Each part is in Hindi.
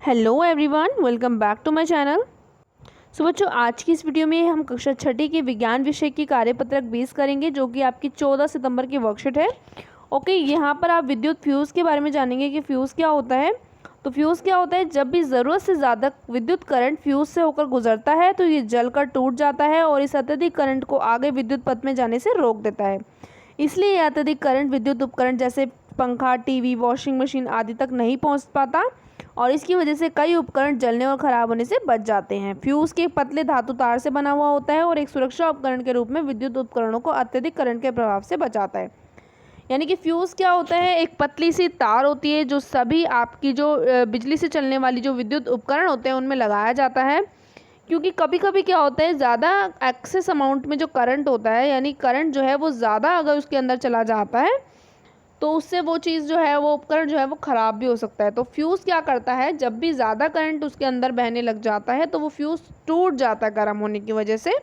Hello everyone, welcome back to my channel. So बच्चों, आज की इस वीडियो में हम कक्षा छठी के विज्ञान विषय की कार्यपत्रक 20 करेंगे, जो कि आपकी 14 सितंबर की वर्कशीट है। ओके, यहाँ पर आप विद्युत फ्यूज़ के बारे में जानेंगे कि फ्यूज़ क्या होता है। तो फ्यूज़ क्या होता है, जब भी ज़रूरत से ज़्यादा विद्युत करंट फ्यूज़ से होकर गुजरता है तो ये जलकर टूट जाता है और इस अत्यधिक करंट को आगे विद्युत पथ में जाने से रोक देता है। इसलिए ये अत्यधिक करंट विद्युत उपकरण जैसे पंखा, टीवी, वॉशिंग मशीन आदि तक नहीं पहुँच पाता और इसकी वजह से कई उपकरण जलने और ख़राब होने से बच जाते हैं। फ्यूज़ के पतले धातु तार से बना हुआ होता है और एक सुरक्षा उपकरण के रूप में विद्युत उपकरणों को अत्यधिक करंट के प्रभाव से बचाता है। यानी कि फ्यूज़ क्या होता है, एक पतली सी तार होती है जो सभी आपकी जो बिजली से चलने वाली जो विद्युत उपकरण होते हैं उनमें लगाया जाता है। क्योंकि कभी कभी क्या होता है, ज़्यादा एक्सेस अमाउंट में जो करंट होता है, यानी करंट जो है वो ज़्यादा अगर उसके अंदर चला जाता है तो उससे वो चीज़ जो है, वो उपकरण जो है वो ख़राब भी हो सकता है। तो फ्यूज़ क्या करता है, जब भी ज़्यादा करंट उसके अंदर बहने लग जाता है तो वो फ्यूज़ टूट जाता है गर्म होने की वजह से,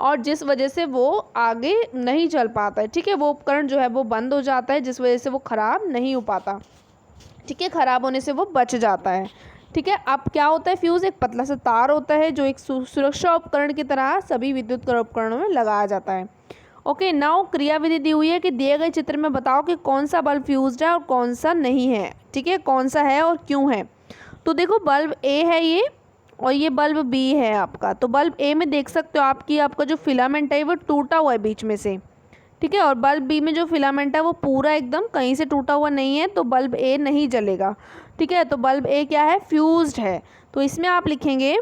और जिस वजह से वो आगे नहीं चल पाता है। ठीक है, वो उपकरण जो है वो बंद हो जाता है, जिस वजह से वो ख़राब नहीं हो पाता। ठीक है, ख़राब होने से वो बच जाता है। ठीक है, अब क्या होता है, फ्यूज़ एक पतला सा तार होता है जो एक सुरक्षा उपकरण की तरह सभी विद्युत उपकरणों में लगाया जाता है। ओके, नाउ क्रियाविधि दी हुई है कि दिए गए चित्र में बताओ कि कौन सा बल्ब फ्यूज्ड है और कौन सा नहीं है। ठीक है, कौन सा है और क्यों है। तो देखो, बल्ब ए है ये और ये बल्ब बी है आपका। तो बल्ब ए में देख सकते हो आपका जो फिलामेंट है वो टूटा हुआ है बीच में से। ठीक है, और बल्ब बी में जो फिलामेंट है वो पूरा एकदम कहीं से टूटा हुआ नहीं है, तो बल्ब ए नहीं जलेगा। ठीक है, तो बल्ब ए क्या है, फ्यूज्ड है। तो इसमें आप लिखेंगे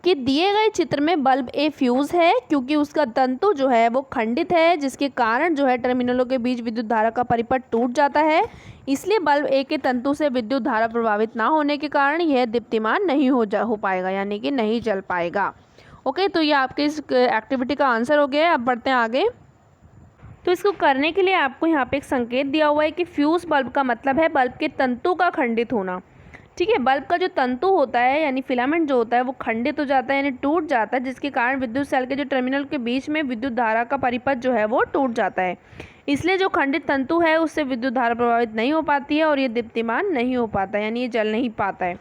कि दिए गए चित्र में बल्ब ए फ्यूज़ है क्योंकि उसका तंतु जो है वो खंडित है, जिसके कारण जो है टर्मिनलों के बीच विद्युत धारा का परिपथ टूट जाता है। इसलिए बल्ब ए के तंतु से विद्युत धारा प्रभावित ना होने के कारण यह दीप्तिमान नहीं हो पाएगा, यानी कि नहीं जल पाएगा। ओके, तो ये आपके इस एक्टिविटी का आंसर हो गया है। अब बढ़ते हैं आगे। तो इसको करने के लिए आपको यहाँ पे एक संकेत दिया हुआ है कि फ्यूज़ बल्ब का मतलब है बल्ब के तंतु का खंडित होना। ठीक है, बल्ब का जो तंतु होता है यानी फिलामेंट जो होता है वो खंडित हो जाता है, यानी टूट जाता है, जिसके कारण विद्युत सेल के जो टर्मिनल के बीच में विद्युत धारा का परिपथ जो है वो टूट जाता है। इसलिए जो खंडित तंतु है उससे विद्युत धारा प्रभावित नहीं हो पाती है और ये दीप्तिमान नहीं हो पाता, यानी ये जल नहीं पाता है।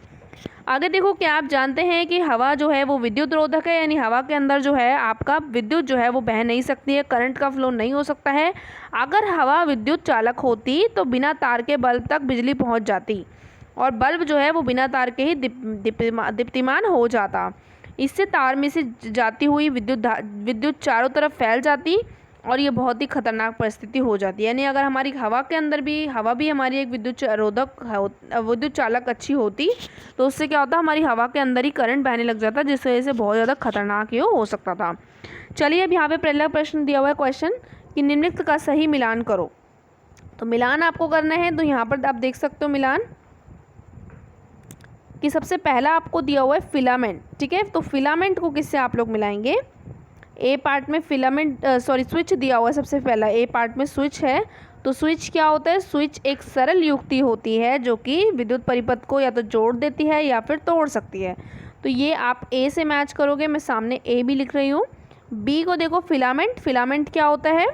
आगे देखो, क्या आप जानते हैं कि हवा जो है वो विद्युत रोधक है, यानी हवा के अंदर जो है आपका विद्युत जो है वो बह नहीं सकती है, करंट का फ्लो नहीं हो सकता है। अगर हवा विद्युत चालक होती तो बिना तार के बल्ब तक बिजली पहुंच जाती और बल्ब जो है वो बिना तार के ही दीप्तिमान हो जाता। इससे तार में से जाती हुई विद्युत चारों तरफ फैल जाती और ये बहुत ही खतरनाक परिस्थिति हो जाती है। यानी अगर हमारी हवा के अंदर भी हवा भी हमारी एक विद्युत चालक अच्छी होती तो उससे क्या होता, हमारी हवा के अंदर ही करंट बहने लग जाता, जिस वजह से बहुत ज़्यादा खतरनाक ये हो सकता था। चलिए, अब यहाँ पे पहला प्रश्न दिया हुआ है क्वेश्चन कि निम्नलिखित का सही मिलान करो। तो मिलान आपको करना है, तो यहाँ पर आप देख सकते हो मिलान कि सबसे पहला आपको दिया हुआ है फिलामेंट। ठीक है, तो फिलामेंट को किससे आप लोग मिलाएंगे। ए पार्ट में स्विच दिया हुआ है। सबसे पहला ए पार्ट में स्विच है, तो स्विच क्या होता है, स्विच एक सरल युक्ति होती है जो कि विद्युत परिपथ को या तो जोड़ देती है या फिर तोड़ सकती है। तो ये आप ए से मैच करोगे, मैं सामने ए भी लिख रही हूँ। बी को देखो, फिलामेंट क्या होता है,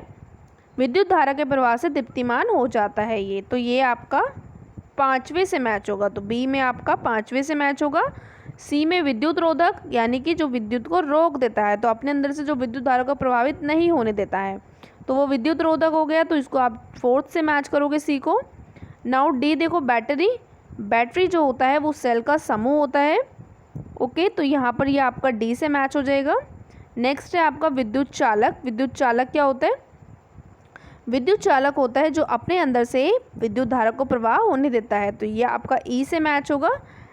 विद्युत धारा के प्रवाह से दीप्तिमान हो जाता है ये, तो ये आपका 5वें से मैच होगा। तो बी में आपका 5वें से मैच होगा। सी में विद्युत रोधक, यानी कि जो विद्युत को रोक देता है, तो अपने अंदर से जो विद्युत धारा को प्रभावित नहीं होने देता है, तो वो विद्युत रोधक हो गया, तो इसको आप 4th से मैच करोगे सी को। नाउ डी देखो, बैटरी जो होता है वो सेल का समूह होता है। ओके, तो यहाँ पर ये आपका डी से मैच हो जाएगा। नेक्स्ट है आपका विद्युत चालक क्या होता है, विद्युत चालक होता है जो अपने अंदर से विद्युत धारा को प्रवाह होने देता है, तो ये आपका ई से मैच होगा।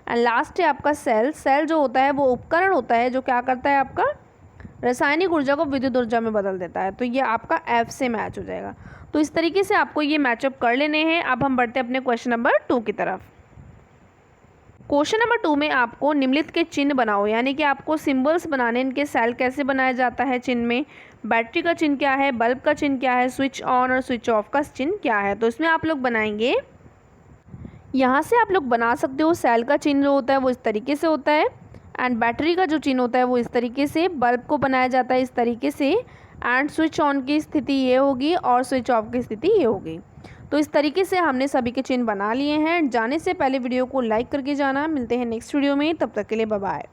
एंड लास्ट है आपका सेल जो होता है वो उपकरण होता है जो क्या करता है, आपका रासायनिक ऊर्जा को विद्युत ऊर्जा में बदल देता है, तो ये आपका एफ से मैच हो जाएगा। तो इस तरीके से आपको ये मैचअप कर लेने हैं। अब हम बढ़ते हैं अपने क्वेश्चन नंबर 2 की तरफ। क्वेश्चन नंबर 2 में आपको निम्नलिखित के चिन्ह बनाओ, यानी कि आपको सिंबल्स बनाने, इनके सेल कैसे बनाया जाता है चिन्ह में, बैटरी का चिन्ह क्या है, बल्ब का चिन्ह क्या है, स्विच ऑन और स्विच ऑफ का चिन्ह क्या है। तो इसमें आप लोग बनाएंगे, यहाँ से आप लोग बना सकते हो, सेल का चिन्ह जो होता है वो इस तरीके से होता है, एंड बैटरी का जो चिन्ह होता है वो इस तरीके से, बल्ब को बनाया जाता है इस तरीके से, एंड स्विच ऑन की स्थिति ये होगी और स्विच ऑफ की स्थिति ये होगी। तो इस तरीके से हमने सभी के चिन्ह बना लिए हैं। जाने से पहले वीडियो को लाइक करके जाना। मिलते हैं नेक्स्ट वीडियो में, तब तक के लिए बाय बाय।